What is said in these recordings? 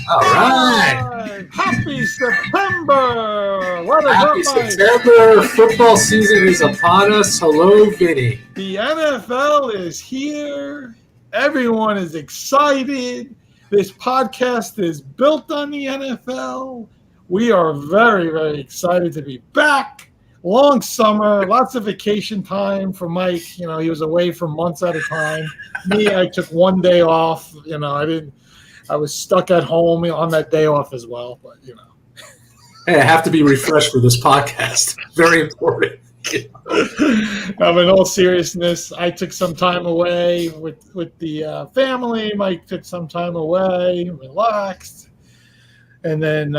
All right. Happy September. Happy September. Football season is upon us. Hello, Vinny. The NFL is here. Everyone is excited. This podcast is built on the NFL. We are very, very excited to be back. Long summer, lots of vacation time for Mike. You know, he was away for months at a time. Me, I took one day off. You know, I was stuck at home on that day off as well. But, you know. Hey, I have to be refreshed for this podcast. Very important. Now, in all seriousness, I took some time away with the family. Mike took some time away, relaxed. And then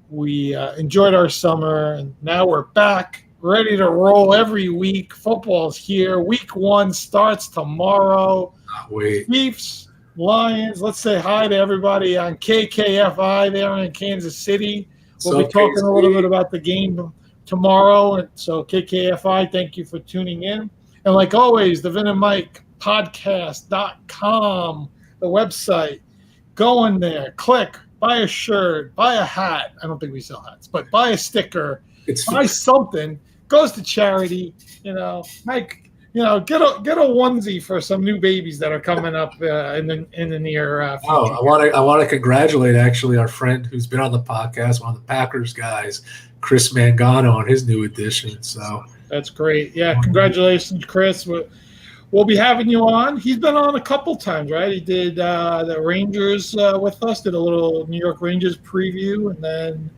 we enjoyed our summer. And now we're back, ready to roll every week. Football's here. Week 1 starts tomorrow. Wait. Chiefs, Lions. Let's say hi to everybody on KKFI there in Kansas City. We'll be talking a little bit about the game tomorrow. And so KKFI, thank you for tuning in. And like always, the Vin and Mike Podcast.com, the website. Go in there, click, buy a shirt, buy a hat. I don't think we sell hats, but buy a sticker. Buy something. Goes to charity. You know, Mike. You know, get a onesie for some new babies that are coming up in the near future. I want to congratulate actually our friend who's been on the podcast, one of the Packers guys, Chris Mangano, on his new edition. So that's great. Yeah, congratulations, Chris. We'll be having you on. He's been on a couple times, right? He did the Rangers with us, did a little New York Rangers preview, and then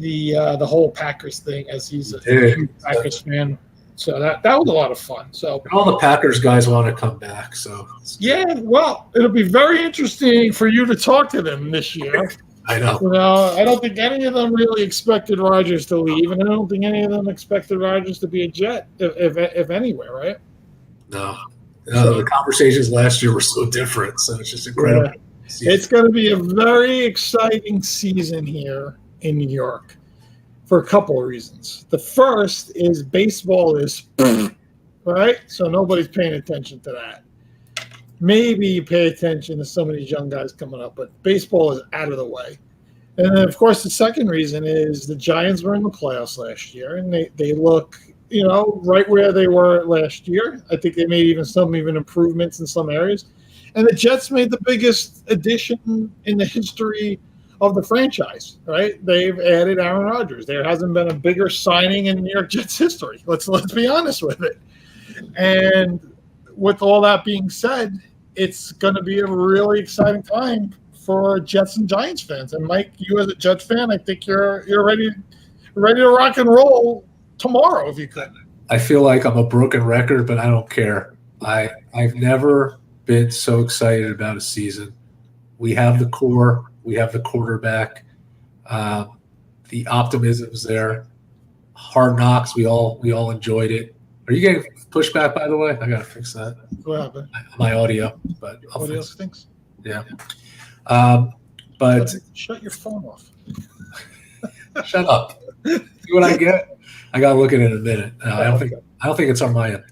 the whole Packers thing, as he's a huge Packers fan. So that was a lot of fun. So all the Packers guys want to come back. So yeah, well, it'll be very interesting for you to talk to them this year. I know. You know, I don't think any of them really expected Rodgers to leave, and I don't think any of them expected Rodgers to be a Jet, if anywhere, right? No, the conversations last year were so different. So it's just incredible. Yeah. It's going to be a very exciting season here in New York. For a couple of reasons. The first is baseball is right, so nobody's paying attention to that. Maybe you pay attention to some of these young guys coming up, but baseball is out of the way. And then, of course, the second reason is the Giants were in the playoffs last year, and they look, you know, right where they were last year. I think they made some improvements in some areas. And the Jets made the biggest addition in the history of the franchise, right? They've added Aaron Rodgers. There hasn't been a bigger signing in New York Jets history. Let's be honest with it. And with all that being said, it's going to be a really exciting time for Jets and Giants fans. And Mike, you as a Jets fan, I think you're ready to rock and roll tomorrow if you could. I feel like I'm a broken record, but I don't care. I've never been so excited about a season. We have the core. We have the quarterback. The optimism's there. Hard Knocks. We all enjoyed it. Are you getting pushback, by the way? I gotta fix that. What happened? My audio, but what else thinks? Yeah. But shut your phone off. Shut up. See what I get? I gotta look at it in a minute. No, I don't think it's on my end.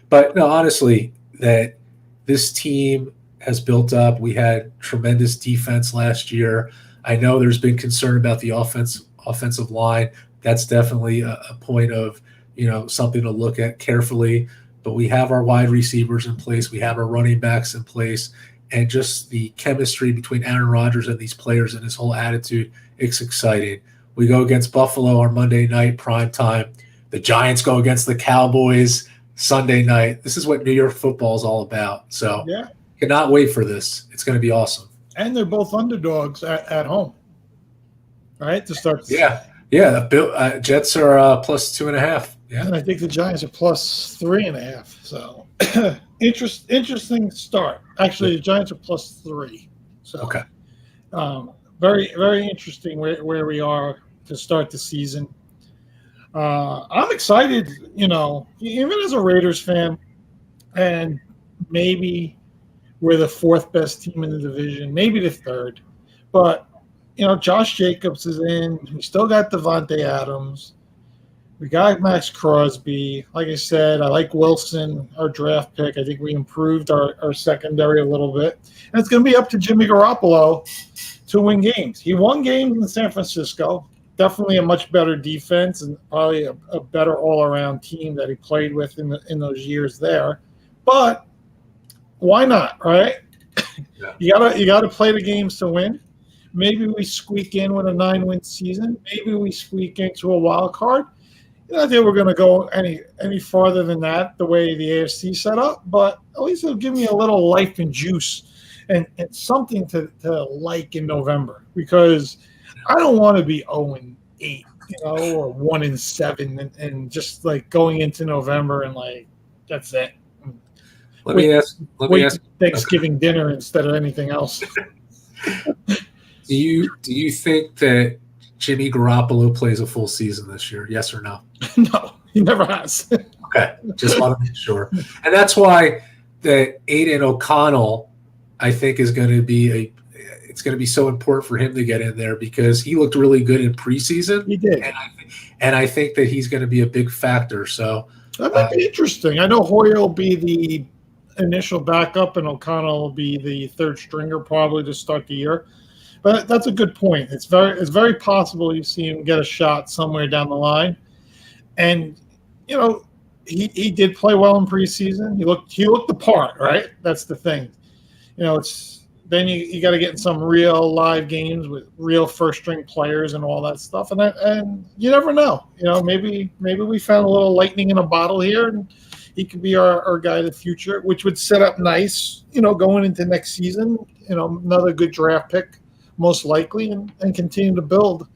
But no, honestly, that this team has built up. We had tremendous defense last year. I know there's been concern about the offensive line. That's definitely a point of, you know, something to look at carefully. But we have our wide receivers in place. We have our running backs in place. And just the chemistry between Aaron Rodgers and these players and his whole attitude, it's exciting. We go against Buffalo on Monday night, prime time. The Giants go against the Cowboys Sunday night. This is what New York football is all about. So yeah. Cannot wait for this. It's going to be awesome. And they're both underdogs at home, right? To start. Yeah. The Jets are plus 2.5. Yeah. And I think the Giants are plus 3.5. So interesting start. Actually, the Giants are plus 3. So okay. Very, very interesting where we are to start the season. I'm excited, you know, even as a Raiders fan, and maybe we're the 4th best team in the division, maybe the 3rd. But, you know, Josh Jacobs is in. We still got Devontae Adams. We got Max Crosby. Like I said, I like Wilson, our draft pick. I think we improved our secondary a little bit. And it's going to be up to Jimmy Garoppolo to win games. He won games in San Francisco. Definitely a much better defense and probably a better all-around team that he played with in those years there. But why not, right? Yeah. You gotta play the games to win. Maybe we squeak in with a 9-win season. Maybe we squeak into a wild card. I don't think we're going to go any farther than that, the way the AFC set up. But at least it'll give me a little life and juice and something to like in November, because I don't want to be 0-8, or 1-7, and just like going into November and like that's it. Let me ask Thanksgiving dinner instead of anything else. Do you think that Jimmy Garoppolo plays a full season this year? Yes or no? No, he never has. Okay, just want to make sure. And that's why that Aiden O'Connell, I think, is going to be it's going to be so important for him to get in there, because he looked really good in preseason. He did. And I think that he's going to be a big factor. So that might be interesting. I know Hoyer will be the initial backup, and O'Connell will be the third stringer probably to start the year. But that's a good point. It's very possible you see him get a shot somewhere down the line. And he did play well in preseason. He looked the part, right? That's the thing. It's then you got to get in some real live games with real first string players and all that stuff. And you never know. Maybe we found a little lightning in a bottle here, and he could be our guy of the future, which would set up nice, going into next season. Another good draft pick, most likely, and continue to build.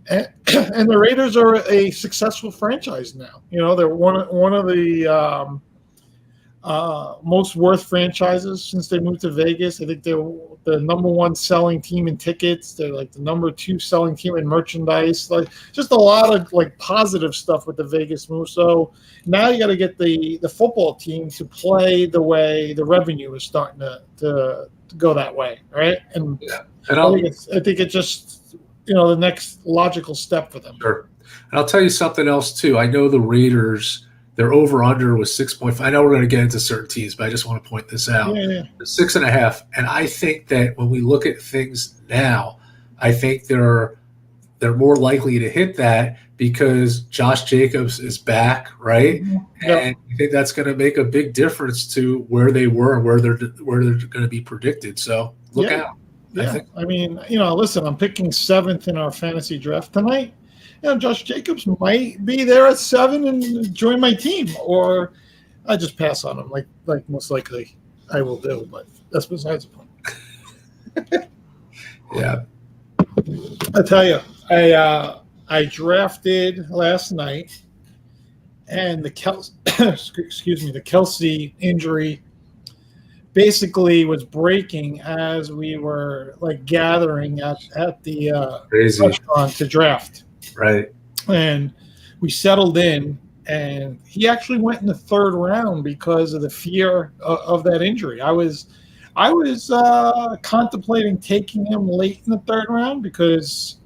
And the Raiders are a successful franchise now. They're one of the most worth franchises since they moved to Vegas. I think they're the number one selling team in tickets. They're like the number 2 selling team in merchandise. Like, just a lot of like positive stuff with the Vegas move. So now you got to get the football team to play the way the revenue is starting to go that way, right? And yeah. I think it's just the next logical step for them. Sure. And I'll tell you something else too. I know the Raiders, their over-under was 6.5. I know we're going to get into certain teams, but I just want to point this out. Yeah. 6.5. And I think that when we look at things now, I think they're more likely to hit that because Josh Jacobs is back, right? Mm-hmm. And I think that's going to make a big difference to where they were and where they're going to be predicted. So look out. Yeah, I mean, listen, I'm picking 7th in our fantasy draft tonight. Josh Jacobs might be there at 7 and join my team, or I just pass on him, like most likely I will do. But that's besides the point. Yeah, I tell you, I drafted last night, and the Kelsey injury basically was breaking as we were like gathering at the restaurant to draft. Right. And we settled in, and he actually went in the 3rd round because of the fear of that injury. I was contemplating taking him late in the 3rd round because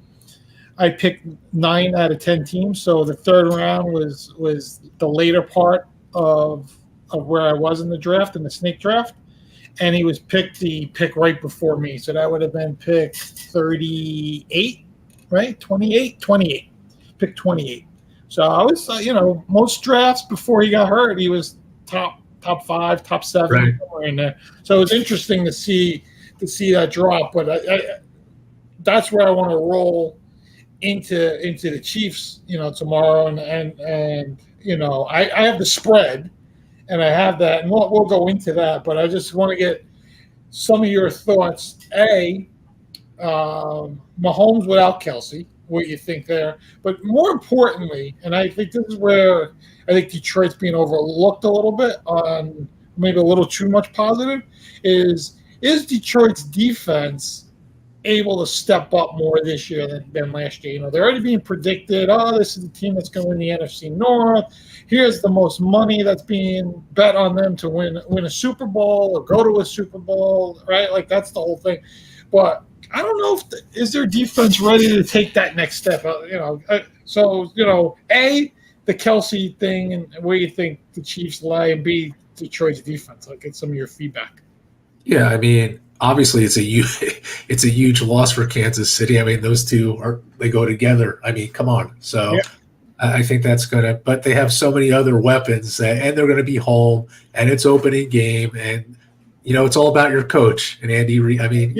I picked 9 out of 10 teams. So the 3rd round was the later part of where I was in the draft, in the snake draft. And he was pick right before me. So that would have been pick 38, right? 28. Pick 28. So I was, most drafts before he got hurt, he was top 5, top 7, right, somewhere in there. So it was interesting to see that drop. But that's where I want to roll into the Chiefs, tomorrow. And I have the spread. And I have that, and we'll go into that. But I just want to get some of your thoughts. Mahomes without Kelsey, what you think there. But more importantly, and I think this is where I think Detroit's being overlooked a little bit on maybe a little too much positive, is Detroit's defense able to step up more this year than last year? They're already being predicted, this is the team that's going to win the NFC North. Here's the most money that's being bet on them to win a Super Bowl or go to a Super Bowl, right? Like, that's the whole thing. But I don't know is their defense ready to take that next step? So the Kelsey thing, and where you think the Chiefs lie, and B, Detroit's defense. I'll get some of your feedback. Yeah, I mean, obviously it's a it's a huge loss for Kansas City. I mean, those two they go together. I mean, come on. So I think that's gonna. But they have so many other weapons, and they're gonna be home, and it's opening game, and it's all about your coach and Andy Reid. I mean,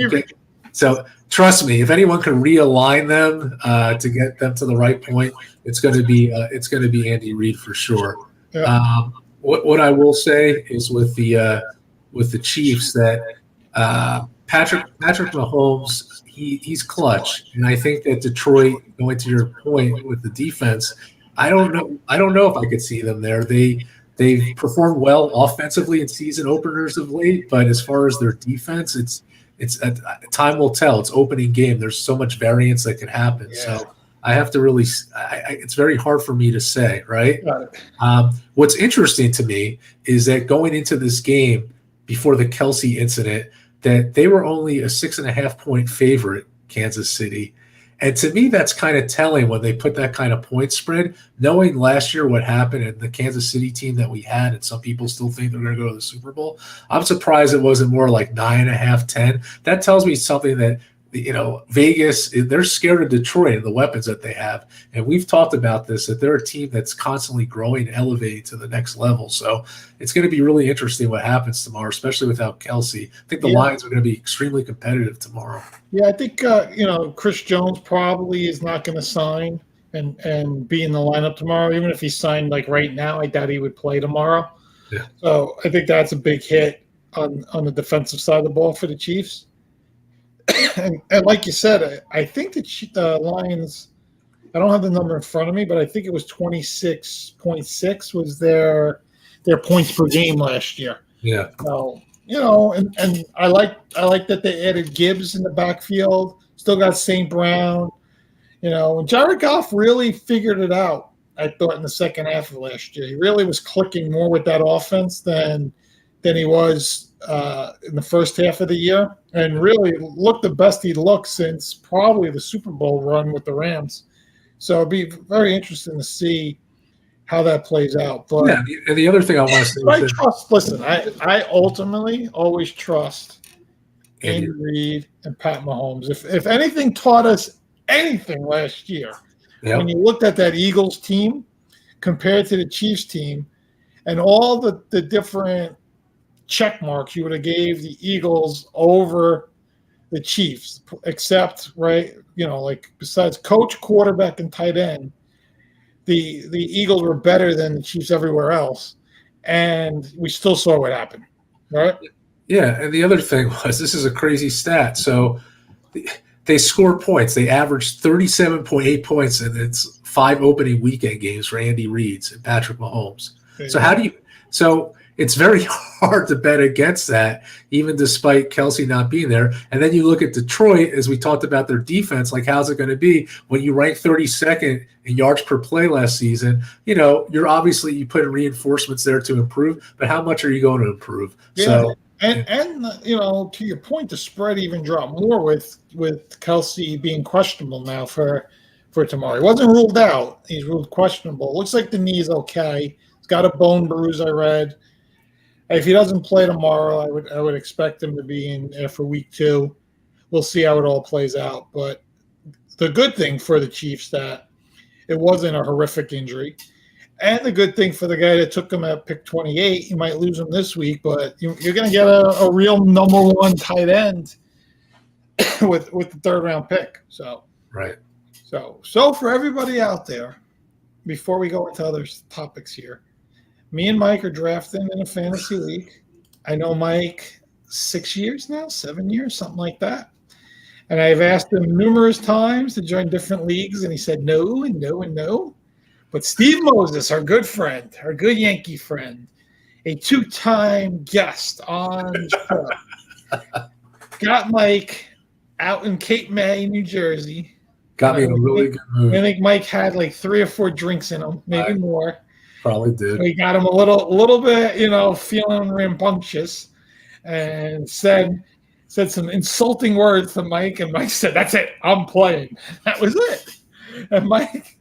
so trust me, if anyone can realign them to get them to the right point, it's going to be Andy Reid for sure. Yeah. What I will say is with the Chiefs that Patrick Mahomes, he's clutch, and I think that Detroit, going to your point with the defense, I don't know if I could see them there. They've performed well offensively in season openers of late, but as far as their defense, it's time will tell. It's opening game. There's so much variance that can happen. Yeah. So I have to really. It's very hard for me to say. Right. What's interesting to me is that going into this game before the Kelsey incident, that they were only a 6.5 point favorite, Kansas City. And to me, that's kind of telling when they put that kind of point spread, knowing last year what happened and the Kansas City team that we had, and some people still think they're going to go to the Super Bowl. I'm surprised it wasn't more like 9.5, 10. That tells me something that, Vegas, they're scared of Detroit and the weapons that they have. And we've talked about this, that they're a team that's constantly growing and elevating to the next level. So it's going to be really interesting what happens tomorrow, especially without Kelsey. I think the Lions are going to be extremely competitive tomorrow. Yeah, I think, Chris Jones probably is not going to sign and be in the lineup tomorrow. Even if he signed like right now, I doubt he would play tomorrow. Yeah. So I think that's a big hit on the defensive side of the ball for the Chiefs. And like you said, I think the Lions, I don't have the number in front of me, but I think it was 26.6 was their points per game last year. Yeah. So, and I like that they added Gibbs in the backfield, still got St. Brown, and Jared Goff really figured it out, I thought, in the second half of last year. He really was clicking more with that offense than he was in the first half of the year, and really looked the best he looked since probably the Super Bowl run with the Rams. So it'd be very interesting to see how that plays out. But and the other thing I want to say, I ultimately always trust Andy Reid and Pat Mahomes. If anything taught us anything last year, when you looked at that Eagles team compared to the Chiefs team, and all the different check marks you would have gave the Eagles over the Chiefs, except besides coach, quarterback, and tight end, the Eagles were better than the Chiefs everywhere else, and we still saw what happened, right? Yeah, and the other thing was, this is a crazy stat. So they score points. They averaged 37.8 points, and it's 5 opening weekend games for Andy Reid and Patrick Mahomes. Okay. So it's very hard to bet against that, even despite Kelsey not being there. And then you look at Detroit, as we talked about their defense, like how's it going to be when you rank 32nd in yards per play last season? You're obviously, you put in reinforcements there to improve, but how much are you going to improve? Yeah. So and to your point, the spread even dropped more with Kelsey being questionable now for tomorrow. He wasn't ruled out; he's ruled questionable. Looks like the knee's okay. He's got a bone bruise, I read. If he doesn't play tomorrow, I would expect him to be in there for week 2. We'll see how it all plays out. But the good thing for the Chiefs that it wasn't a horrific injury, and the good thing for the guy that took him at pick 28, you might lose him this week, but you're going to get a real number 1 tight end with the 3rd round pick. So right. So for everybody out there, before we go into other topics here. Me and Mike are drafting in a fantasy league. I know Mike 6 years now, 7 years, something like that. And I've asked him numerous times to join different leagues, and he said no and no and no. But Steve Moses, our good friend, our good Yankee friend, a 2-time guest on the show, got Mike out in Cape May, New Jersey. Got me in a really good mood. I think Mike had like 3 or 4 drinks in him, maybe more. Probably did. We got him a little bit, feeling rambunctious, and said some insulting words to Mike, and Mike said, "That's it, I'm playing." That was it. And Mike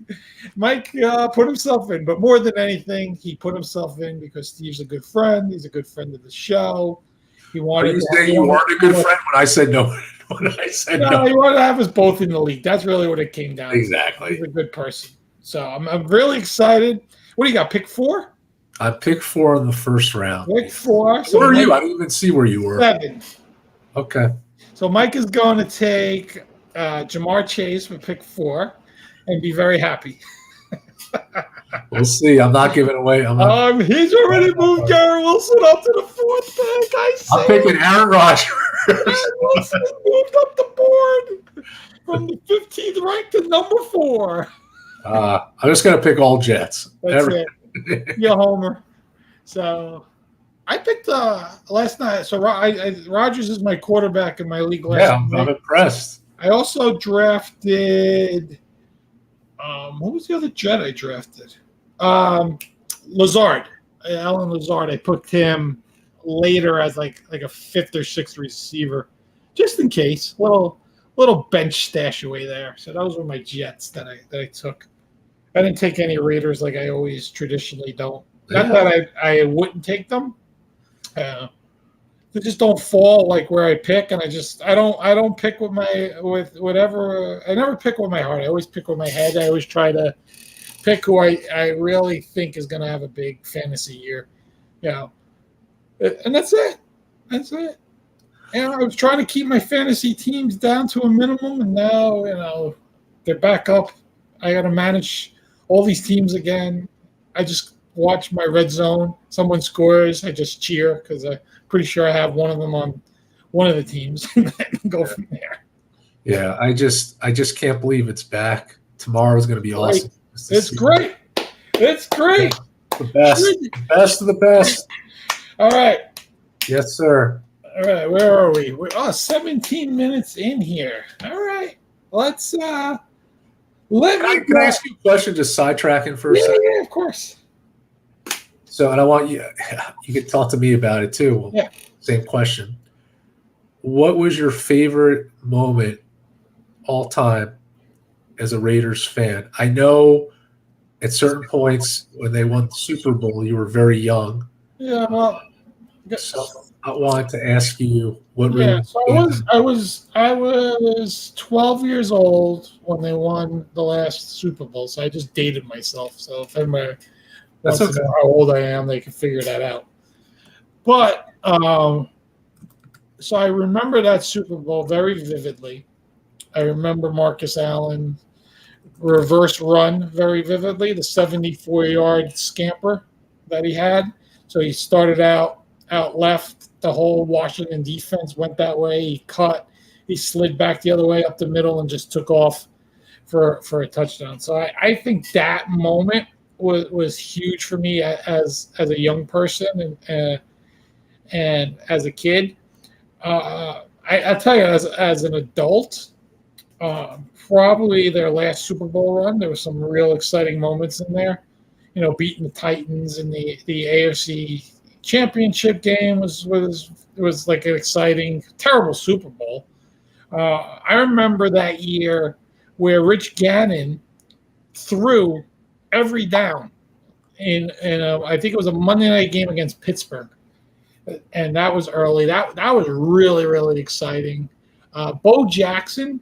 put himself in, but more than anything, he put himself in because Steve's a good friend. He's a good friend of the show. He Are wanted. you saying you weren't a good friend when I said no? When I said no, he wanted to have us both in the league. That's really what it came down to. Exactly. He's a good person. So I'm really excited. What do you got? Pick 4? I picked 4 in the first round. Pick 4. So where are you? I didn't even see where you were. 7. Okay. So Mike is going to take Jamar Chase with pick 4 and be very happy. We'll see. I'm not giving away. He's already moved Garrett Wilson up to the 4th pick. I'm picking Aaron Rodgers. Garrett Wilson moved up the board from the 15th rank to number 4. I'm just going to pick all Jets. That's it. You're a homer. So I picked last night. So Rodgers is my quarterback in my league last night. I'm impressed. I also drafted who was the other Jet I drafted? Lazard. Alan Lazard. I picked him later as like a 5th or 6th receiver, just in case. Little bench stash away there. So those were my Jets that I took. I didn't take any Raiders like I always traditionally don't. Not that I wouldn't take them. They just don't fall like where I pick, and I don't pick with whatever. I never pick with my heart. I always pick with my head. I always try to pick who I really think is going to have a big fantasy year. And that's it. That's it. And I was trying to keep my fantasy teams down to a minimum, and now they're back up. I got to manage all these teams again. I just watch my red zone. Someone scores, I just cheer because I'm pretty sure I have one of them on one of the teams and go from there. Yeah, I just can't believe it's back. Tomorrow is going to be awesome. It's great. It's great. The best of the best. All right. Yes, sir. All right, where are we? We're 17 minutes in here. All right. Let's Can I ask you a question, just sidetracking for a second? Yeah, of course. So, and I want you can talk to me about it too. Well, yeah. Same question. What was your favorite moment all time as a Raiders fan? I know at certain points when they won the Super Bowl, you were very young. Yeah, well. So I wanted to ask you what really. Yeah, so I was 12 years old when they won the last Super Bowl. So I just dated myself. So if anybody wants to know how old I am, they can figure that out. But so I remember that Super Bowl very vividly. I remember Marcus Allen reverse run very vividly, the 74-yard scamper that he had. So he started out left. The whole Washington defense went that way. He cut. He slid back the other way up the middle and just took off for a touchdown. So I think that moment was huge for me as a young person and as a kid. I'll tell you, as an adult, probably their last Super Bowl run, there were some real exciting moments in there. Beating the Titans in the AFC Championship game was like an exciting, terrible Super Bowl. I remember that year where Rich Gannon threw every down in I think it was a Monday night game against Pittsburgh, and that was early. That was really, really exciting. Bo Jackson,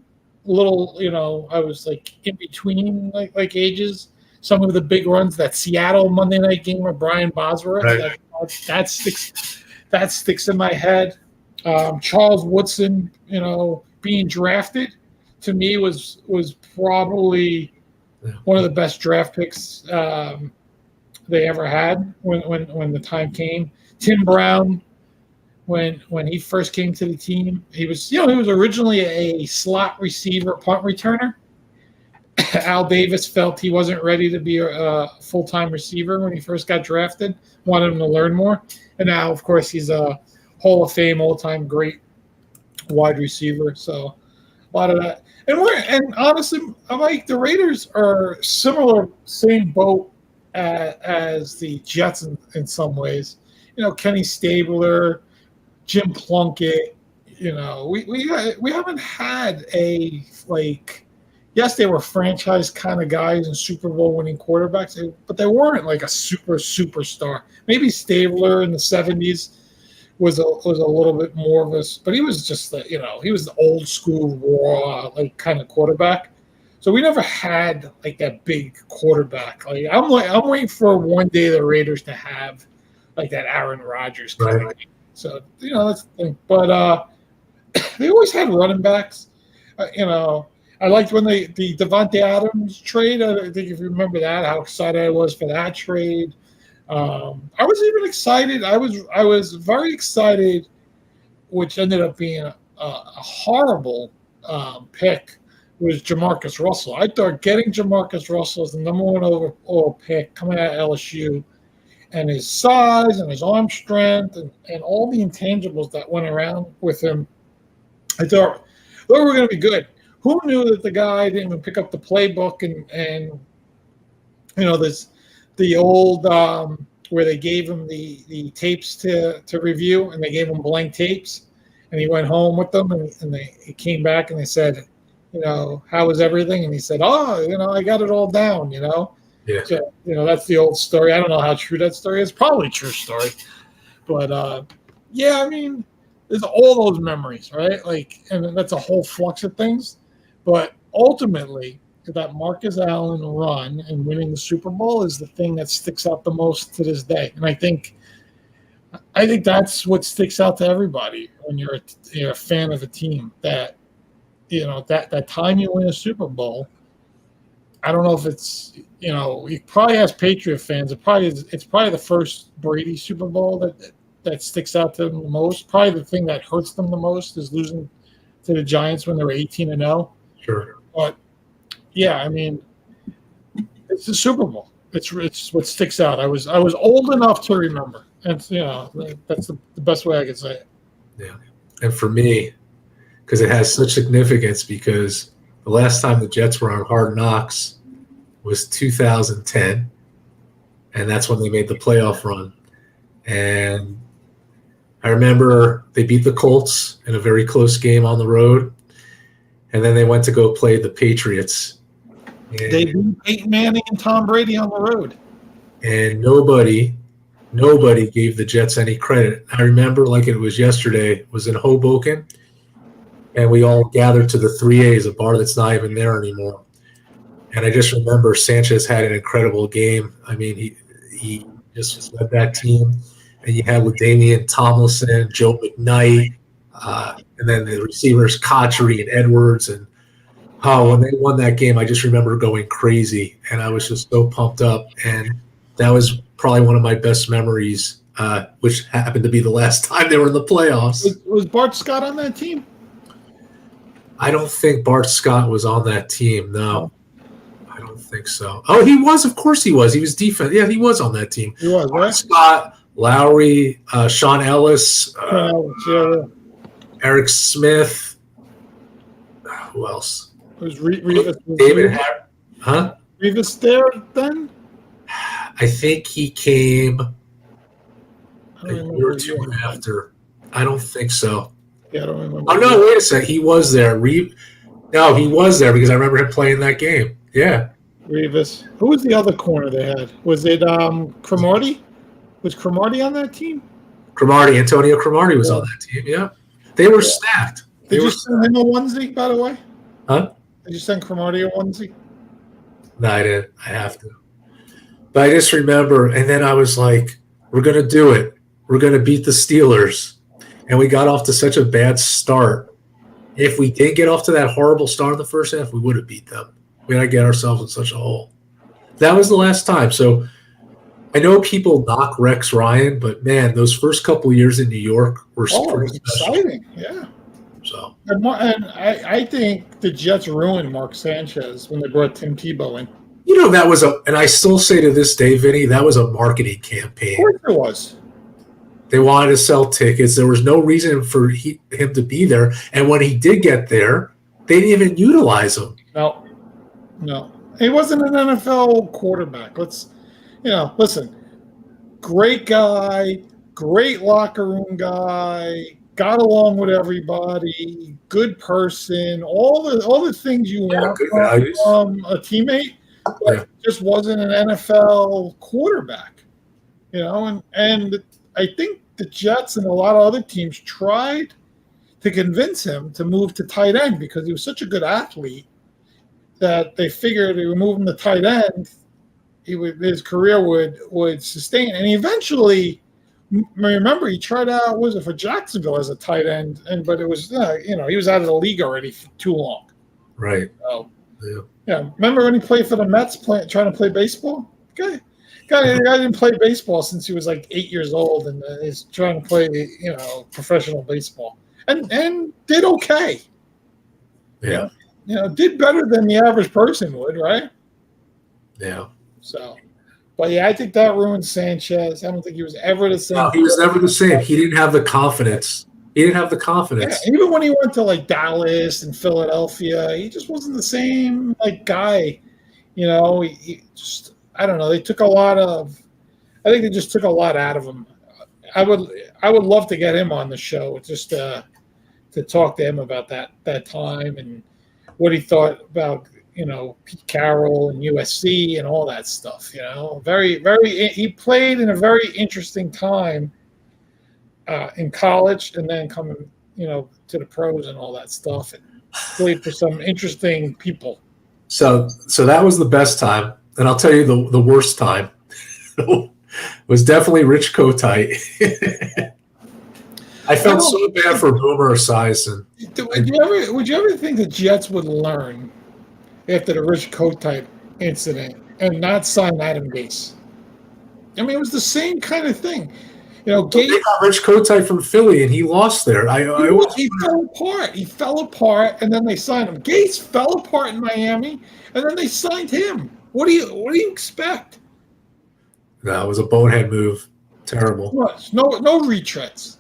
I was like in between like ages. Some of the big runs, that Seattle Monday night game with Brian Bosworth, right. that sticks in my head. Charles Woodson, being drafted, to me was probably one of the best draft picks they ever had when the time came. Tim Brown, when he first came to the team, he was originally a slot receiver, punt returner. Al Davis felt he wasn't ready to be a full-time receiver when he first got drafted, wanted him to learn more. And now, of course, he's a Hall of Fame, all-time great wide receiver. So a lot of that. And honestly, I'm like, the Raiders are similar, same boat as the Jets in some ways. Kenny Stabler, Jim Plunkett, we haven't had a, like, yes, they were franchise kind of guys and Super Bowl winning quarterbacks, but they weren't like a superstar. Maybe Stabler in the 70s was a little bit more of a, but he was just he was the old school raw like kind of quarterback. So we never had like that big quarterback. Like I'm waiting for one day the Raiders to have like that Aaron Rodgers kind of thing. So that's the thing. But they always had running backs. I liked when the Devontae Adams trade. I think if you remember that, how excited I was for that trade. I was even excited. I was very excited, which ended up being a horrible pick, was Jamarcus Russell. I thought getting Jamarcus Russell as the number one overall pick coming out of LSU, and his size and his arm strength and all the intangibles that went around with him, I thought we were going to be good. Who knew that the guy didn't even pick up the playbook and this the old where they gave him the tapes to review, and they gave him blank tapes, and he went home with them, and he came back and they said, how was everything? And he said, I got it all down, Yeah. So, that's the old story. I don't know how true that story is. Probably a true story. But, yeah, I mean, there's all those memories, right? Like, and that's a whole flux of things. But ultimately, that Marcus Allen run and winning the Super Bowl is the thing that sticks out the most to this day. And I think that's what sticks out to everybody when you're a fan of a team, that that time you win a Super Bowl. I don't know if it's you probably ask Patriot fans. It's probably the first Brady Super Bowl that sticks out to them the most. Probably the thing that hurts them the most is losing to the Giants when they were 18-0. Sure. But yeah, I mean, it's the Super Bowl. It's what sticks out. I was old enough to remember, and that's the best way I could say it. Yeah, and for me, because it has such significance, because the last time the Jets were on Hard Knocks was 2010, and that's when they made the playoff run. And I remember they beat the Colts in a very close game on the road, and then they went to go play the Patriots. And they beat Peyton Manning and Tom Brady on the road. And nobody gave the Jets any credit. I remember like it was yesterday. It was in Hoboken, and we all gathered to the 3A's, a bar that's not even there anymore. And I just remember Sanchez had an incredible game. I mean, he just led that team. And you had with Damian Tomlinson, Joe McKnight, and then the receivers Cotchery and Edwards. And when they won that game, I just remember going crazy, and I was just so pumped up. And that was probably one of my best memories, which happened to be the last time they were in the playoffs. Was Bart Scott on that team? I don't think Bart Scott was on that team. No, I don't think so. Oh, he was. Of course he was. He was defense. Yeah, he was on that team. He was, Bart right? Scott, Lowry, Sean Ellis, Eric Smith. Who else? Was David Harris. Huh? Revis there then? I think he came I a year or two after. I don't think so. Yeah, I don't remember. Oh, no, wait a second. He was there. No, he was there because I remember him playing that game. Yeah. Revis. Who was the other corner they had? Was it Cromartie? Was Cromartie on that team? Antonio Cromartie was on that team, yeah. They were stacked. Did you send him a onesie, by the way? Huh? Did you send Cromartie a onesie? No, I didn't. I have to. But I just remember, and then I was like, we're going to do it. We're going to beat the Steelers. And we got off to such a bad start. If we did get off to that horrible start in the first half, we would have beat them. We had to get ourselves in such a hole. That was the last time. So I know people knock Rex Ryan, but, man, those first couple of years in New York were pretty exciting. Yeah. So. And I think the Jets ruined Mark Sanchez when they brought Tim Tebow in. That was and I still say to this day, Vinny, that was a marketing campaign. Of course it was. They wanted to sell tickets. There was no reason for him to be there. And when he did get there, they didn't even utilize him. No. He wasn't an NFL quarterback. Listen, great guy, great locker room guy, got along with everybody, good person, all the things you want from a teammate, but just wasn't an NFL quarterback. And I think the Jets and a lot of other teams tried to convince him to move to tight end because he was such a good athlete that they figured if we move him to tight end, his career would sustain. And eventually, remember, he tried out, was it for Jacksonville as a tight end, but it was, he was out of the league already for too long. Right. So, yeah. Remember when he played for the Mets, trying to play baseball? Okay. Guy didn't play baseball since he was like 8 years old, and is trying to play, professional baseball, and did okay. Yeah. Did better than the average person would, right? Yeah. So, but yeah, I think that ruined Sanchez. I don't think he was ever the same. No, he was never the same. He didn't have the confidence. Yeah, even when he went to like Dallas and Philadelphia, he just wasn't the same guy. He just, I don't know. I think they just took a lot out of him. I would love to get him on the show just to talk to him about that time and what he thought about Pete Carroll and USC and all that stuff. Very, very. He played in a very interesting time in college, and then coming to the pros and all that stuff, and played for some interesting people. So that was the best time, and I'll tell you the worst time was definitely Rich Kotite. I felt so bad for Boomer Esiason. Would you ever think the Jets would learn after the Rich Kotite incident and not sign Adam Gase? I mean, it was the same kind of thing. Gase, they got Rich Kotite from Philly, and he lost there. He fell apart. He fell apart, and then they signed him. Gase fell apart in Miami, and then they signed him. What do you expect? No, it was a bonehead move. Terrible. No retreads.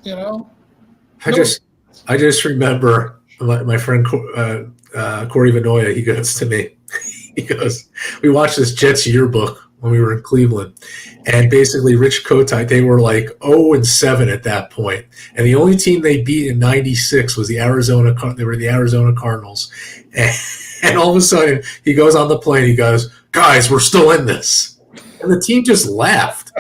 I just remember my friend Corey Vanoia. He goes to me. He goes, "We watched this Jets yearbook when we were in Cleveland, and basically Rich Kotite, they were like 0-7 at that point, and the only team they beat in '96 was the Arizona. They were the Arizona Cardinals, and all of a sudden he goes on the plane. He goes, "Guys, we're still in this," and the team just laughed.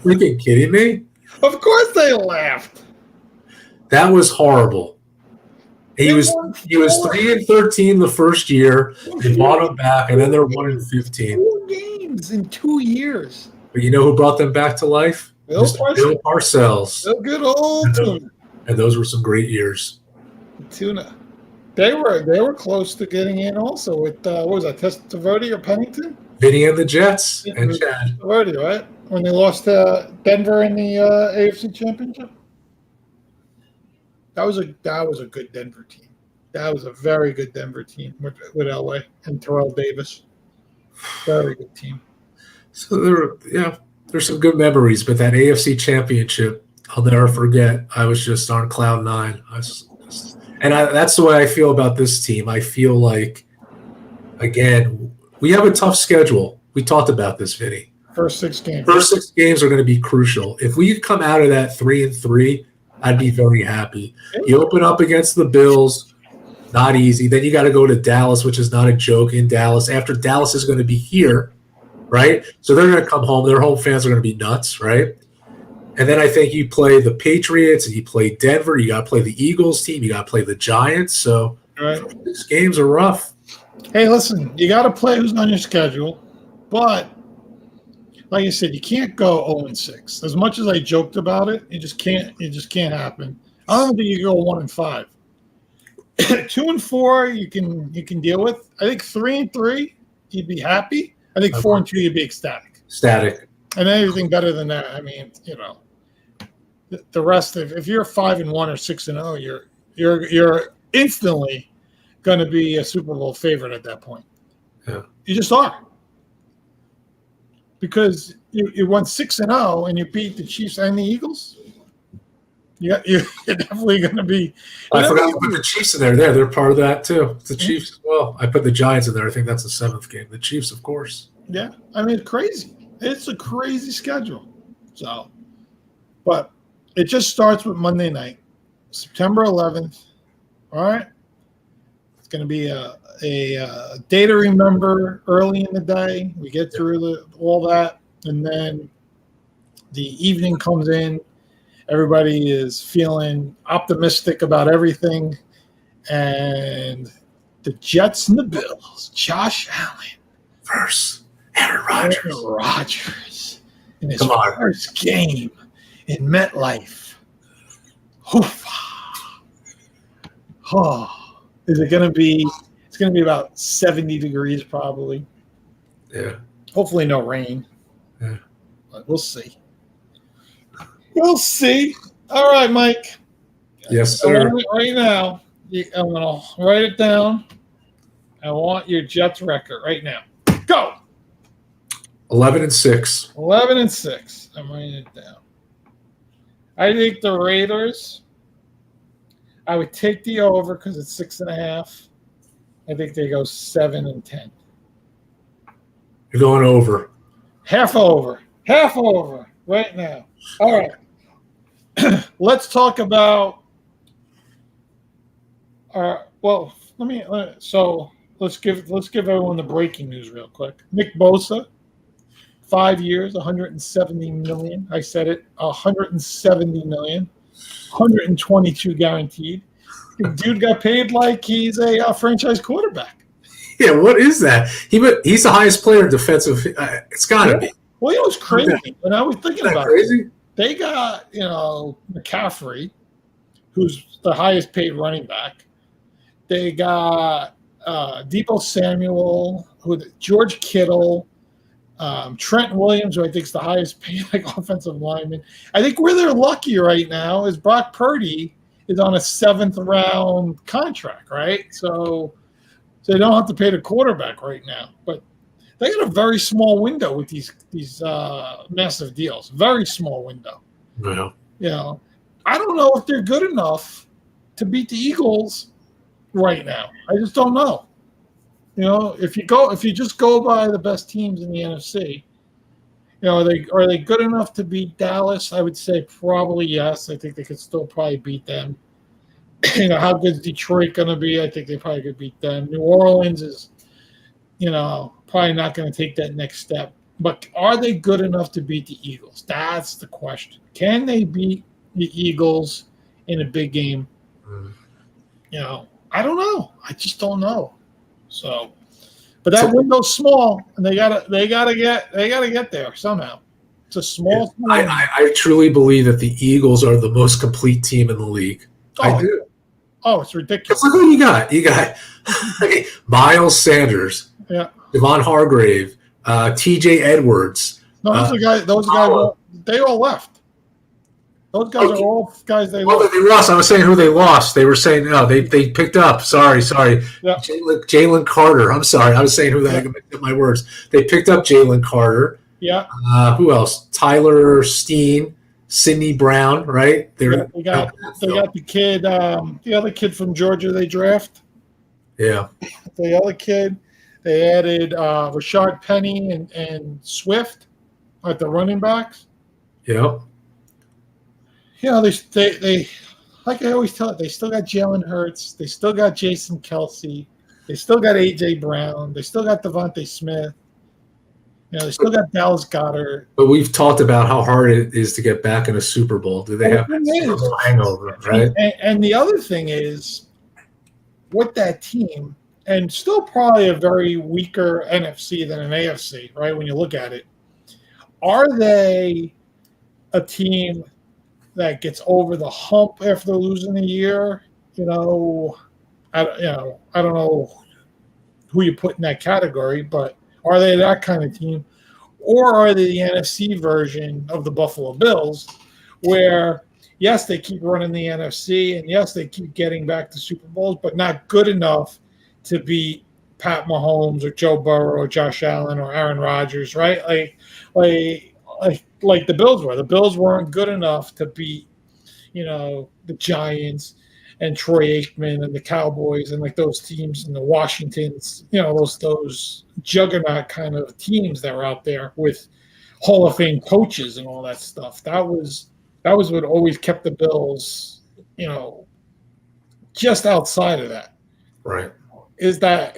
Freaking kidding me? Of course they laughed. That was horrible. He was 3-13 the first year. They bought him back, and then they're 1-15. 4 games in 2 years. But you know who brought them back to life? Bill Parcells. So good old Tuna. And those were some great years. Tuna. They were close to getting in also with what was that, Testaverde or Pennington? Vinny and the Jets and Chad. Testaverde, right? When they lost to Denver in the AFC Championship. That was a good Denver team. That was a very good Denver team with Elway and Terrell Davis. Very good team. So there's some good memories, but that AFC Championship, I'll never forget. I was just on cloud nine. That's the way I feel about this team. I feel like, again, we have a tough schedule. We talked about this, Vinny. First 6 games. First 6 games are going to be crucial. If we come out of that 3-3, I'd be very happy. You open up against the Bills, not easy. Then you got to go to Dallas, which is not a joke in Dallas. After Dallas is going to be here, right? So they're going to come home. Their home fans are going to be nuts, right? And then I think you play the Patriots and you play Denver. You got to play the Eagles team. You got to play the Giants. So these games are rough. Hey, listen, you got to play who's on your schedule. But like I said, you can't go 0-6. As much as I joked about it, it just can't happen. I don't think you can go 1-5. 2-4, you can deal with. I think 3-3, you'd be happy. I think 4-2, you'd be ecstatic. And anything better than that, I mean, the rest of, if you're 5-1 or 6-0, you're instantly going to be a Super Bowl favorite at that point. Yeah, you just are. Because you won 6-0 and you beat the Chiefs and the Eagles. You're definitely going to be. I forgot to put the Chiefs in there. They're part of that too. The Chiefs as well. I put the Giants in there. I think that's the 7th game. The Chiefs, of course. Yeah, I mean, it's crazy. It's a crazy schedule. So, but it just starts with Monday night, September 11th. All right, it's going to be a day to remember early in the day. We get through all that, and then the evening comes in. Everybody is feeling optimistic about everything. And the Jets and the Bills, Josh Allen versus Aaron Rodgers. In his first game in MetLife. Oh, is it going to be? It's going to be about 70 degrees probably. Yeah. Hopefully no rain. Yeah. But we'll see. We'll see. All right, Mike. Yes, sir. Right now, I'm going to write it down. I want your Jets record right now. Go. 11-6. 11-6. I'm writing it down. I think the Raiders. I would take the over because it's 6.5. I think they go 7-10. You're going over. Half over right now. All right. Let's talk about let's give everyone the breaking news real quick. Nick Bosa, 5 years, 170 million. I said it, 170 million, 122 guaranteed. The dude got paid like he's a franchise quarterback. Yeah, what is that? He's the highest player in defensive. It's got to be. Well, it was crazy. When I was thinking about crazy? it, they got McCaffrey, who's the highest paid running back. They got Deebo Samuel, George Kittle, Trent Williams, who I think is the highest paid offensive lineman. I think where they're lucky right now is Brock Purdy is on a 7th round contract, right? So they don't have to pay the quarterback right now. But they got a very small window with these massive deals. Very small window. Yeah. I don't know if they're good enough to beat the Eagles right now. I just don't know. If you just go by the best teams in the NFC, are they good enough to beat Dallas? I would say probably yes. I think they could still probably beat them. How good is Detroit going to be? I think they probably could beat them. New Orleans is, probably not going to take that next step. But are they good enough to beat the Eagles? That's the question. Can they beat the Eagles in a big game? I don't know. I just don't know. So, but that window's small, and they gotta get there somehow. It's a small. I truly believe that the Eagles are the most complete team in the league. I do. Oh, it's ridiculous. Look who you got. You got Miles Sanders, Devon Hargrave, T.J. Edwards. No, those guys, they all left. Those guys are all guys they lost. They lost. I was saying who they lost. They were saying, no, they picked up. Sorry. Yeah. Jalen Carter. I'm sorry. I was saying who the heck I mixed up my words. They picked up Jalen Carter. Yeah. Who else? Tyler Steen, Sidney Brown, right? They got the kid, the other kid from Georgia they draft. Yeah. The other kid. They added Rashard Penny and Swift at the running backs. Yeah. They like I always tell it, they still got Jalen Hurts. They still got Jason Kelsey. They still got A.J. Brown. They still got Devontae Smith. They still got Dallas Goedert. But we've talked about how hard it is to get back in a Super Bowl. Do they have a Super Bowl hangover, right? And the other thing is, with that team, and still probably a very weaker NFC than an AFC, right, when you look at it, are they a team that gets over the hump after losing a year? I don't know who you put in that category, but are they that kind of team? Or are they the NFC version of the Buffalo Bills where, yes, they keep running the NFC and, yes, they keep getting back to Super Bowls, but not good enough to beat Pat Mahomes or Joe Burrow or Josh Allen or Aaron Rodgers, right? Like the Bills were. The Bills weren't good enough to beat, the Giants and Troy Aikman and the Cowboys and like those teams and the Washingtons, those juggernaut kind of teams that were out there with Hall of Fame coaches and all that stuff. That was what always kept the Bills, just outside of that. Right. Is that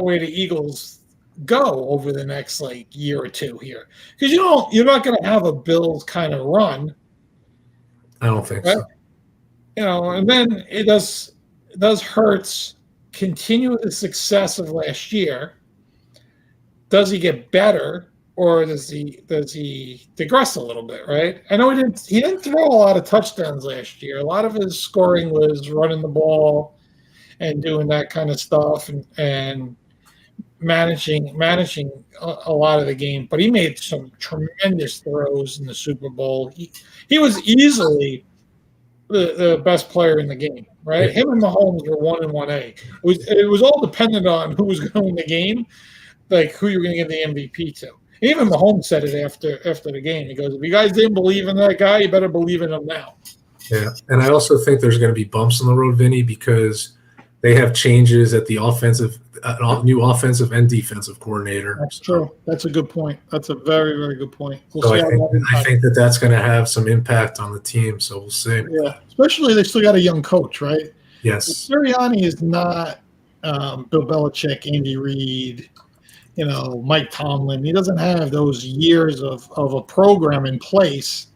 where the Eagles go over the next year or two here, because you're not going to have a Bills kind of run. I don't think right? so. And then it does Hurts continue the success of last year? Does he get better, or does he digress a little bit? Right. I know he didn't throw a lot of touchdowns last year. A lot of his scoring was running the ball and doing that kind of stuff and managing a lot of the game. But he made some tremendous throws in the Super Bowl. He was easily the best player in the game, right? Him and Mahomes were 1 and 1A. It was all dependent on who was going to win the game, like who you're going to give the MVP to. And even Mahomes said it after the game. He goes, "If you guys didn't believe in that guy, you better believe in him now." Yeah, and I also think there's going to be bumps on the road, Vinny, because they have changes at the new offensive and defensive coordinator. That's true. That's a good point. That's a very, very good point. So I think that's going to have some impact on the team. So we'll see. Yeah, especially they still got a young coach, right? Yes. Sirianni is not Bill Belichick, Andy Reid, Mike Tomlin. He doesn't have those years of a program in place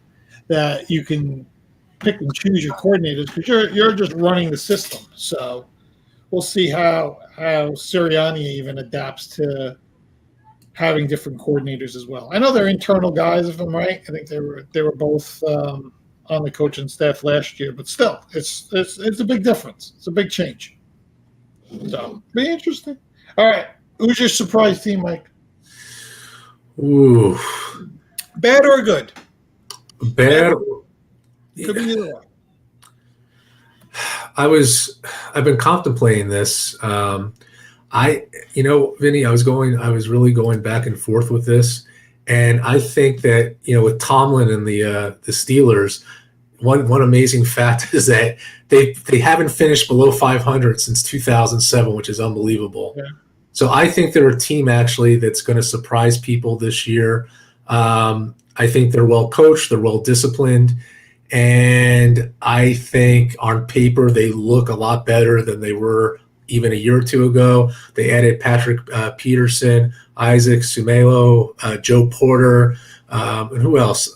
that you can pick and choose your coordinators, because you're just running the system. So we'll see how Sirianni even adapts to having different coordinators as well. I know they're internal guys, if I'm right. I think they were both on the coaching staff last year, but still, it's a big difference. It's a big change. So be interesting. All right, who's your surprise team, Mike? Ooh, bad or good? Bad. Could be either way. I've been contemplating this. Vinny, I was really going back and forth with this. And I think that, with Tomlin and the Steelers, one amazing fact is that they haven't finished below 500 since 2007, which is unbelievable. Yeah. So I think they're a team actually that's going to surprise people this year. I think they're well coached, they're well disciplined. And I think on paper they look a lot better than they were even a year or two ago. They added Patrick Peterson, Isaac Sumelo, Joe Porter, and who else?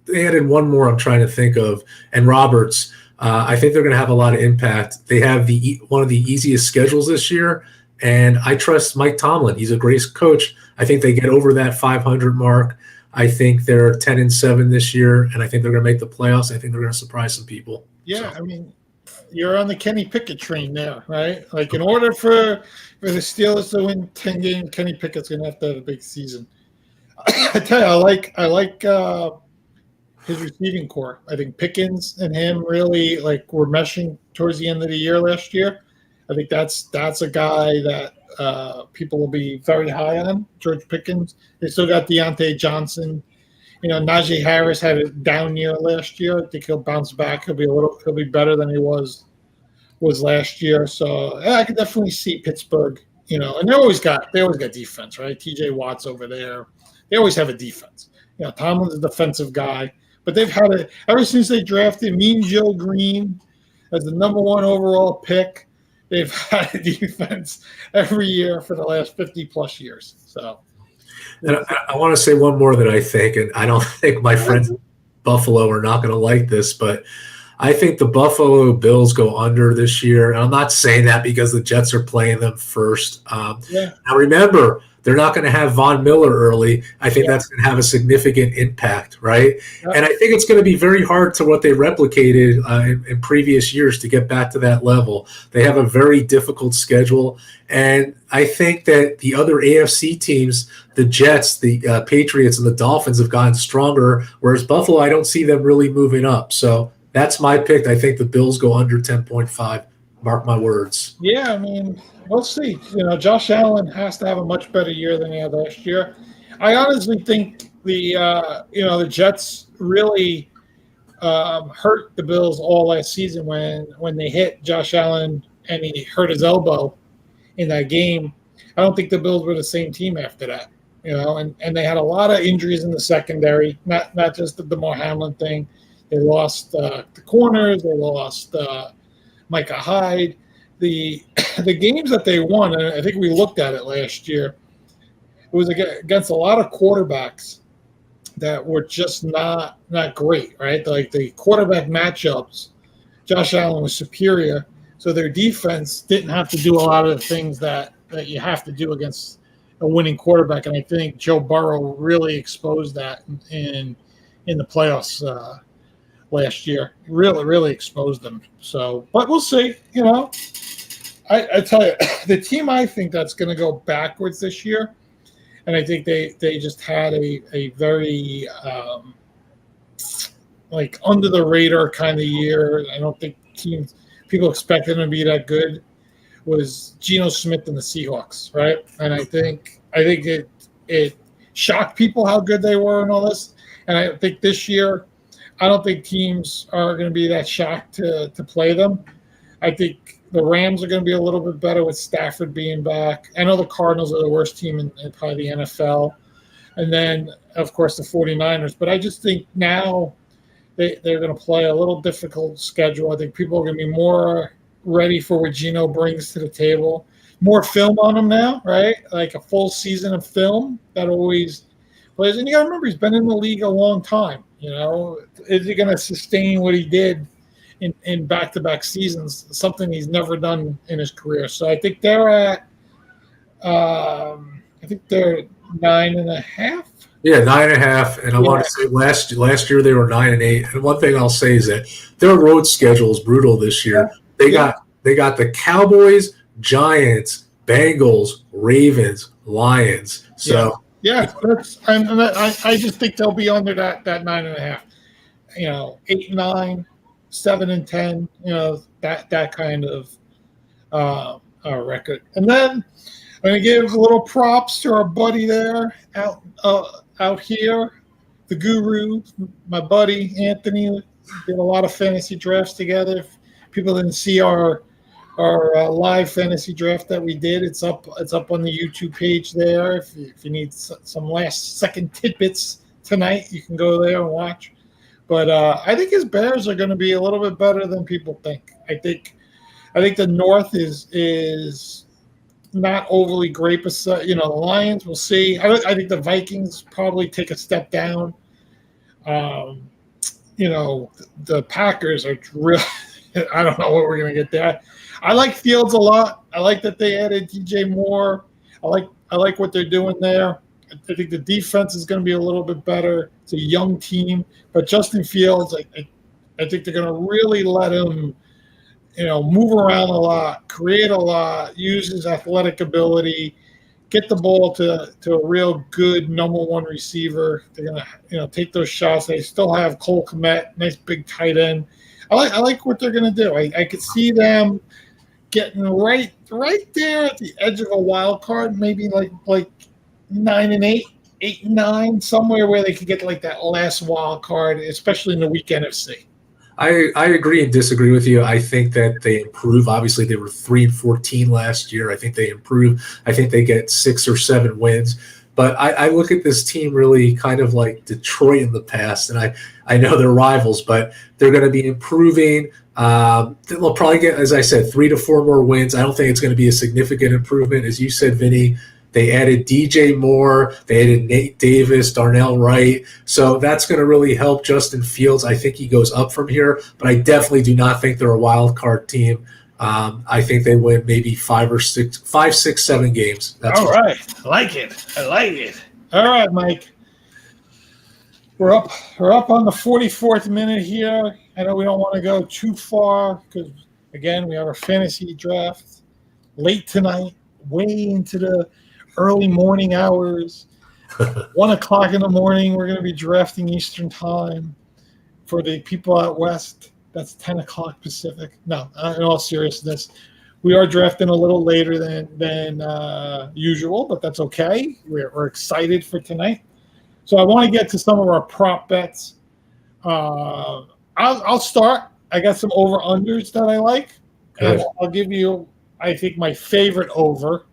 They added one more I'm trying to think of, and Roberts. I think they're going to have a lot of impact. They have one of the easiest schedules this year, and I trust Mike Tomlin. He's a great coach. I think they get over that 500 mark. I think they're 10-7 this year, and I think they're going to make the playoffs. I think they're going to surprise some people. Yeah, so. I mean, you're on the Kenny Pickett train there, right? Like, in order for the Steelers to win 10 games, Kenny Pickett's going to have a big season. I tell you, I like his receiving core. I think Pickens and him really were meshing towards the end of the year last year. I think that's a guy that people will be very high on, George Pickens. They still got Deontay Johnson. Najee Harris had a down year last year. I think he'll bounce back. He'll be better than he was last year. So yeah, I could definitely see Pittsburgh. And they always got defense, right? TJ Watt's over there. They always have a defense. Tomlin's a defensive guy, but they've had it ever since they drafted Mean Joe Green as the number 1 overall pick. They've had a defense every year for the last 50-plus years. So, and I want to say one more that I think, and I don't think my friends in Buffalo are not going to like this, but I think the Buffalo Bills go under this year. And I'm not saying that because the Jets are playing them first. Now, remember, they're not going to have Von Miller early. I think that's going to have a significant impact, right? Yeah. And I think it's going to be very hard to what they replicated in previous years to get back to that level. They have a very difficult schedule. And I think that the other AFC teams, the Jets, the Patriots, and the Dolphins have gotten stronger, whereas Buffalo, I don't see them really moving up. So that's my pick. I think the Bills go under 10.5. Mark my words. Yeah, I mean, we'll see. Josh Allen has to have a much better year than he had last year. I honestly think the Jets really hurt the Bills all last season when they hit Josh Allen and he hurt his elbow in that game. I don't think the Bills were the same team after that. And they had a lot of injuries in the secondary, not just the DeMar Hamlin thing. They lost the corners. They lost Micah Hyde. the the games that they won, and I think we looked at it last year, it was against a lot of quarterbacks that were just not great, right? Like the quarterback matchups, Josh Allen was superior, so their defense didn't have to do a lot of the things that you have to do against a winning quarterback. And I think Joe Burrow really exposed that in the playoffs last year. Really exposed them. So, but we'll see. I tell you, the team I think that's going to go backwards this year. And I think they just had a very like under the radar kind of year. I don't think people expected them to be that good. Was Geno Smith and the Seahawks, right? And I think it shocked people how good they were and all this. And I think this year, I don't think teams are going to be that shocked to play them. I think the Rams are going to be a little bit better with Stafford being back. I know the Cardinals are the worst team in probably the NFL. And then, of course, the 49ers. But I just think now they're going to play a little difficult schedule. I think people are going to be more ready for what Geno brings to the table. More film on him now, right? Like a full season of film that always plays. And you got to remember, he's been in the league a long time. Is he going to sustain what he did in back-to-back seasons, something he's never done in his career? So I think they're at, 9.5. Yeah, 9.5. And I want to say last year they were 9-8. And one thing I'll say is that their road schedule is brutal this year. They got the Cowboys, Giants, Bengals, Ravens, Lions. So I just think they'll be under that 9.5. 8-9. 7-10, that kind of record. And then I'm going to give a little props to our buddy there out here, the guru, my buddy Anthony. We did a lot of fantasy drafts together. If people didn't see our live fantasy draft that we did, it's up on the YouTube page there. If you need some last second tidbits tonight, you can go there and watch. But I think his Bears are going to be a little bit better than people think. I think the North is not overly great. But the Lions, we'll see. I think the Vikings probably take a step down. The Packers are real. I don't know what we're going to get there. I like Fields a lot. I like that they added DJ Moore. I like what they're doing there. I think the defense is going to be a little bit better. It's a young team, but Justin Fields, I think they're going to really let him, move around a lot, create a lot, use his athletic ability, get the ball to a real good number one receiver. They're going to, take those shots. They still have Cole Kmet, nice big tight end. I like what they're going to do. I could see them getting right there at the edge of a wild card, maybe like 9-8, 8-9, somewhere where they could get like that last wild card, especially in the week NFC. I agree and disagree with you. I think that they improve. Obviously, they were 3-14 last year. I think they improve. I think they get 6 or 7 wins. But I look at this team really kind of like Detroit in the past, and I know they're rivals, but they're going to be improving. They'll probably get, as I said, 3 to 4 more wins. I don't think it's going to be a significant improvement. As you said, Vinny, they added DJ Moore. They added Nate Davis, Darnell Wright. So that's going to really help Justin Fields. I think he goes up from here, but I definitely do not think they're a wild card team. I think they win maybe 5, 6, 7 games. All right. I like it. All right, Mike. We're up on the 44th minute here. I know we don't want to go too far because, again, we have our fantasy draft late tonight, way into the early morning hours. 1 o'clock in the morning, we're going to be drafting Eastern time. For the people out west, that's 10 o'clock Pacific. No, in all seriousness, we are drafting a little later than usual, but that's okay. We're excited for tonight. So I want to get to some of our prop bets. I'll start. I got some over-unders that I like. And I'll give you, I think, my favorite over.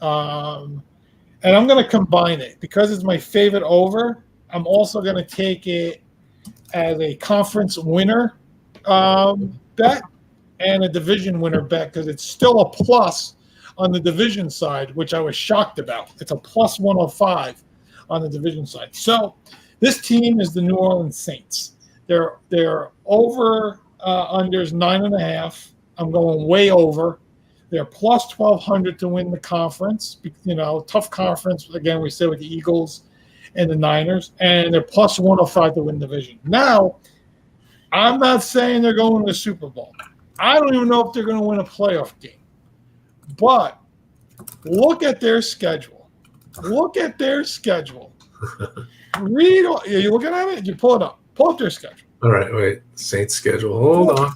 And I'm going to combine it. Because it's my favorite over, I'm also going to take it as a conference winner bet. and a division winner bet because it's still a plus on the division side, which I was shocked about. It's a plus 105 on the division side. So this team is the New Orleans Saints. They're over unders 9.5. I'm going way over. They're plus 1,200 to win the conference. You know, tough conference. Again, we say with the Eagles and the Niners. And they're plus 105 to win the division. Now, I'm not saying they're going to the Super Bowl. I don't even know if they're going to win a playoff game. But look at their schedule. Look at their schedule. Are you looking at it? You pull it up. Pull up their schedule. All right, wait. Saints schedule. Hold on.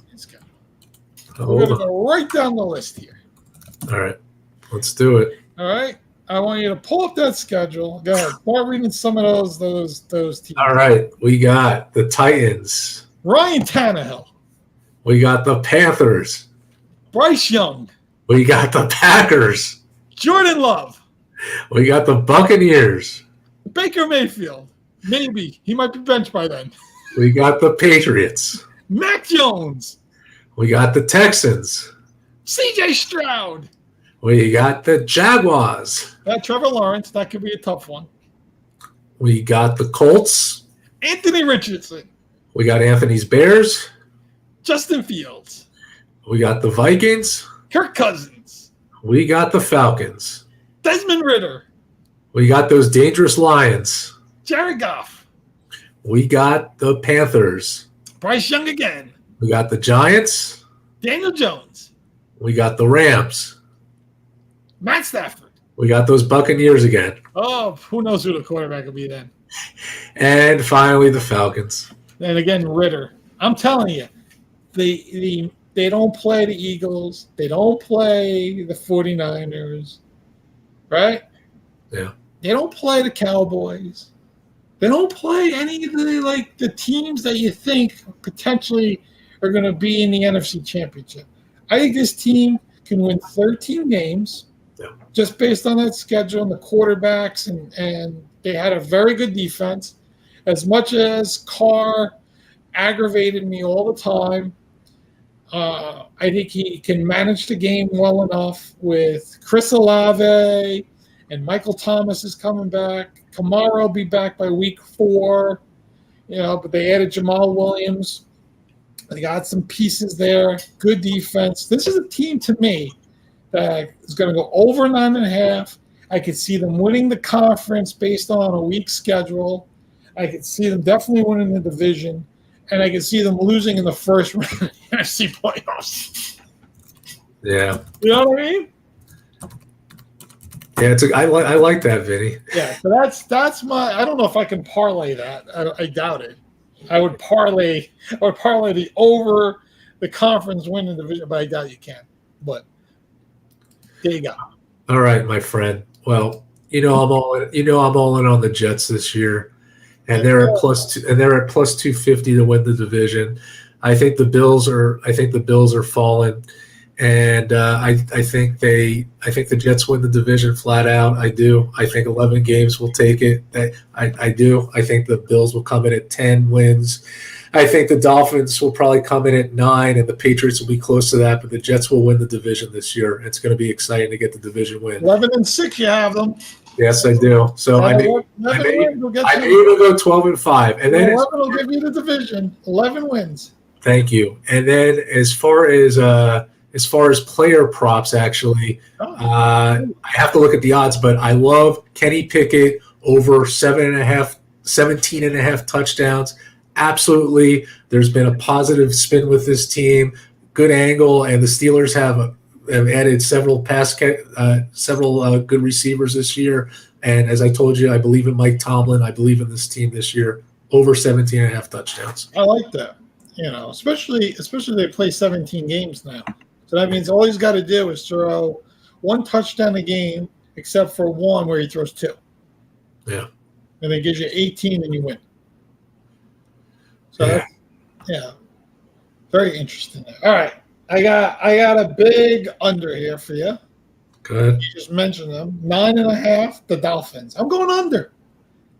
We're going to go right down the list here. All right. Let's do it. All right. I want you to pull up that schedule. Go ahead. Start reading some of those teams. All right. We got the Titans. Ryan Tannehill. We got the Panthers. Bryce Young. We got the Packers. Jordan Love. We got the Buccaneers. Baker Mayfield. Maybe. He might be benched by then. We got the Patriots. Mac Jones. We got the Texans. CJ Stroud. We got the Jaguars. Trevor Lawrence. That could be a tough one. We got the Colts. Anthony Richardson. We got Anthony's Bears. Justin Fields. We got the Vikings. Kirk Cousins. We got the Falcons. Desmond Ridder. We got those dangerous Lions. Jared Goff. We got the Panthers. Bryce Young again. We got the Giants. Daniel Jones. We got the Rams. Matt Stafford. We got those Buccaneers again. Oh, who knows who the quarterback will be then. And finally, the Falcons. And again, Ridder. I'm telling you, they don't play the Eagles. They don't play the 49ers. Right? Yeah. They don't play the Cowboys. They don't play any of the teams that you think potentially are going to be in the NFC Championship. I think this team can win 13 games just based on that schedule and the quarterbacks, and they had a very good defense. As much as Carr aggravated me all the time, I think he can manage the game well enough with Chris Olave, and Michael Thomas is coming back. Kamara will be back by week 4, but they added Jamal Williams. They got some pieces there. Good defense. This is a team to me that is going to go over 9.5. I could see them winning the conference based on a weak schedule. I could see them definitely winning the division, and I could see them losing in the first round of the NFC playoffs. Yeah. You know what I mean? Yeah, I like that, Vinny. Yeah, so that's my. I don't know if I can parlay that. I doubt it. I would parlay the over the conference win in the division, but I doubt you can. But there you go. All right, my friend. Well, I'm all in on the Jets this year, and they're at plus 250 to win the division. I think the Bills are falling. And I think the Jets win the division flat out. I do. I think 11 games will take it. I do. I think the Bills will come in at 10 wins. I think the Dolphins will probably come in at 9, and the Patriots will be close to that. But the Jets will win the division this year. It's going to be exciting to get the division win. 11-6, you have them. Yes, I do. So I may even go 12-5, and then 11 will give you the division. 11 wins. Thank you. And then as far as player props, actually, I have to look at the odds, but I love Kenny Pickett over 17.5 touchdowns. Absolutely. There's been a positive spin with this team. Good angle, and the Steelers have added several good receivers this year. And as I told you, I believe in Mike Tomlin. I believe in this team this year. Over 17.5 touchdowns. I like that. Especially they play 17 games now. So that means all he's got to do is throw 1 touchdown a game, except for one where he throws 2. Yeah. And it gives you 18 and you win. So very interesting. All right. I got a big under here for you. Good. You just mentioned them. 9.5, the Dolphins. I'm going under.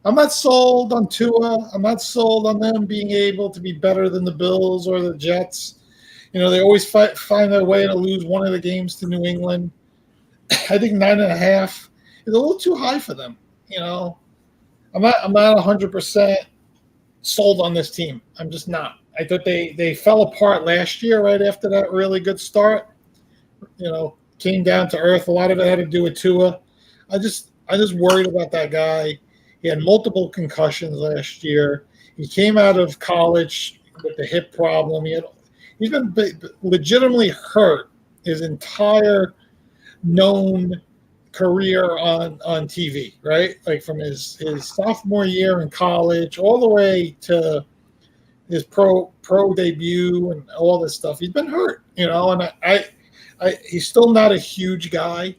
I'm not sold on Tua. I'm not sold on them being able to be better than the Bills or the Jets. They always find a way to lose one of the games to New England. I think 9.5 is a little too high for them. I'm not 100% sold on this team. I'm just not. I thought they fell apart last year right after that really good start. Came down to earth. A lot of it had to do with Tua. I just worried about that guy. He had multiple concussions last year. He came out of college with the hip problem. He's been legitimately hurt his entire known career on TV, right? Like from his sophomore year in college all the way to his pro debut and all this stuff. He's been hurt, and he's still not a huge guy.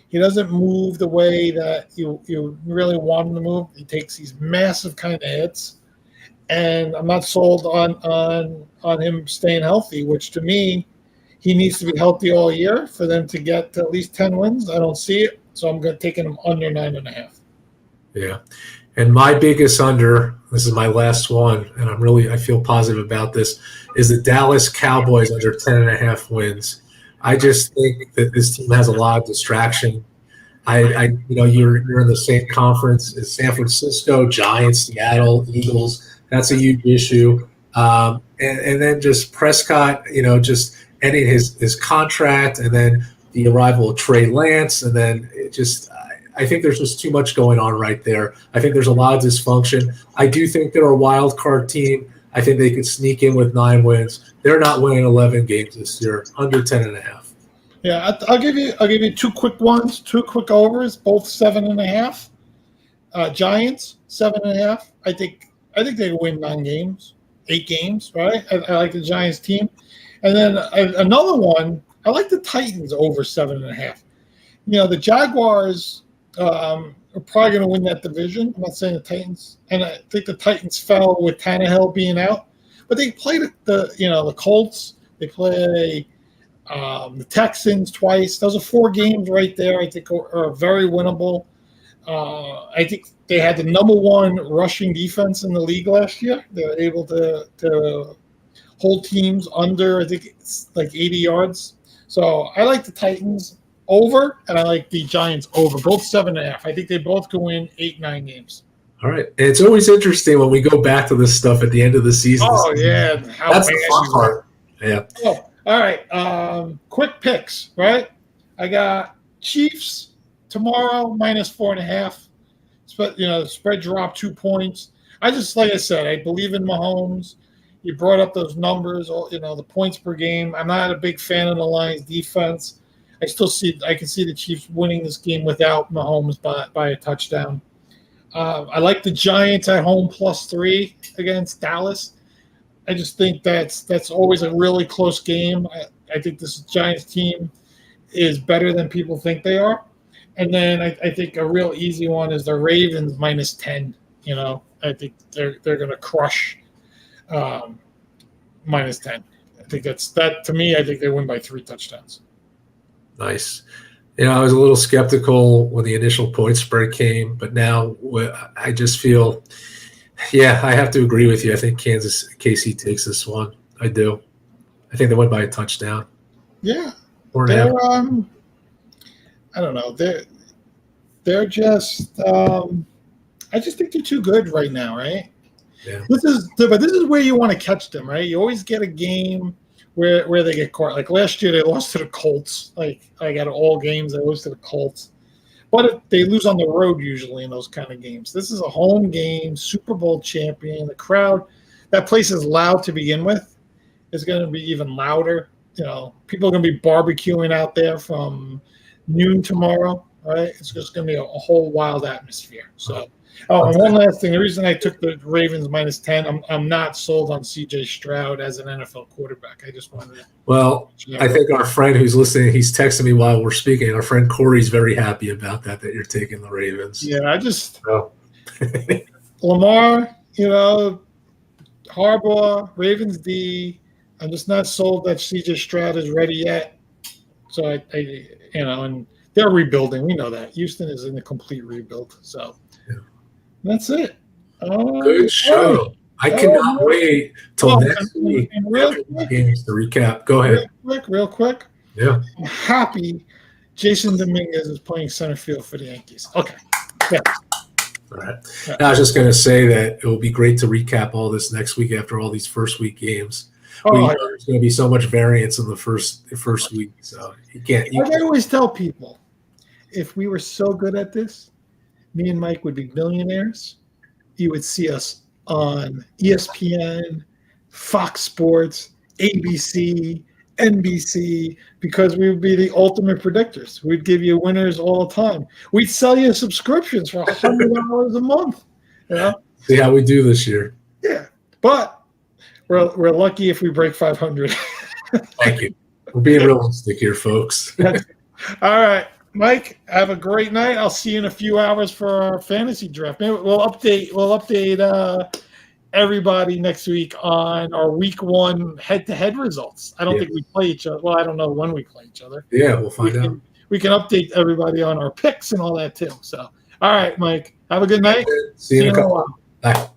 He doesn't move the way that you really want him to move. He takes these massive kind of hits, and I'm not sold on him staying healthy, which to me, he needs to be healthy all year for them to get to at least 10 wins. I don't see it, so I'm taking him under 9.5. Yeah, and my biggest under, this is my last one, and I feel positive about this, is the Dallas Cowboys under 10.5 wins. I just think that this team has a lot of distraction. You're in the same conference as San Francisco, Giants, Seattle, Eagles. That's a huge issue. And then just Prescott, just ending his contract, and then the arrival of Trey Lance, and then I think there's just too much going on right there. I think there's a lot of dysfunction. I do think they're a wild card team. I think they could sneak in with 9 wins. They're not winning 11 games this year, under 10.5. Yeah, I'll give you 2 quick ones, 2 quick overs, both 7.5. Giants 7.5. I think they win 9 games, 8 games, right? I like the Giants team, and then another one. I like the Titans over 7.5. The Jaguars are probably going to win that division. I'm not saying the Titans, and I think the Titans fell with Tannehill being out, but they played the Colts. They play the Texans twice. Those are 4 games right there. I think are very winnable. I think they had the number 1 rushing defense in the league last year. They were able to hold teams under, I think it's like 80 yards. So I like the Titans over, and I like the Giants over, both 7.5. I think they both can win 8-9 games. All right. And it's always interesting when we go back to this stuff at the end of the season. Oh, yeah. That's the fun part. Yeah. Oh, all right. Quick picks, right? I got Chiefs tomorrow, minus 4.5. The spread dropped 2 points. Like I said, I believe in Mahomes. You brought up those numbers, the points per game. I'm not a big fan of the Lions defense. I can see the Chiefs winning this game without Mahomes by a touchdown. I like the Giants at home +3 against Dallas. I just think that's always a really close game. I think this Giants team is better than people think they are. And then I think a real easy one is the Ravens -10. I think they're going to crush -10. I think that to me. I think they win by 3 touchdowns. Nice. I was a little skeptical when the initial point spread came, but now I just feel, I have to agree with you. I think KC takes this one. I do. I think they win by a touchdown. Yeah. They're, I don't know. They're just I just think they're too good right now, right? Yeah. This is where you want to catch them, right? You always get a game where they get caught. Like last year, they lost to the Colts. Like out of all games, they lost to the Colts. But they lose on the road usually in those kind of games. This is a home game, Super Bowl champion. The crowd, that place is loud to begin with. It's going to be even louder. People are going to be barbecuing out there from noon tomorrow, right? It's just going to be a whole wild atmosphere. So, and one last thing. The reason I took the Ravens -10, I'm not sold on C.J. Stroud as an NFL quarterback. I just wanted to. Well, I think our friend who's listening, he's texting me while we're speaking. Our friend Corey's very happy about that you're taking the Ravens. Yeah, Lamar, Harbaugh, Ravens D. I'm just not sold that C.J. Stroud is ready yet. So and they're rebuilding. We know that Houston is in a complete rebuild. So. That's it. Good show. I cannot wait till next week and real after the quick, games to recap. Go ahead. Real quick. Yeah. I'm happy Jason Dominguez is playing center field for the Yankees. Okay. Yeah. All right. Now, I was just going to say that it will be great to recap all this next week after all these first week games. There's going to be so much variance in the first week, so you can't. I always tell people, if we were so good at this, me and Mike would be millionaires. You would see us on ESPN, Fox Sports, ABC, NBC, because we would be the ultimate predictors. We'd give you winners all the time. We'd sell you subscriptions for $100 a month. You know? See how we do this year. Yeah, but we're lucky if we break 500. Thank you. We're being realistic here, folks. All right, Mike. Have a great night. I'll see you in a few hours for our fantasy draft. Maybe we'll update everybody next week on our week 1 head-to-head results. I don't think we play each other. Well, I don't know when we play each other. Yeah, we'll find out. We can update everybody on our picks and all that too. So, all right, Mike. Have a good night. See you in a couple. Bye.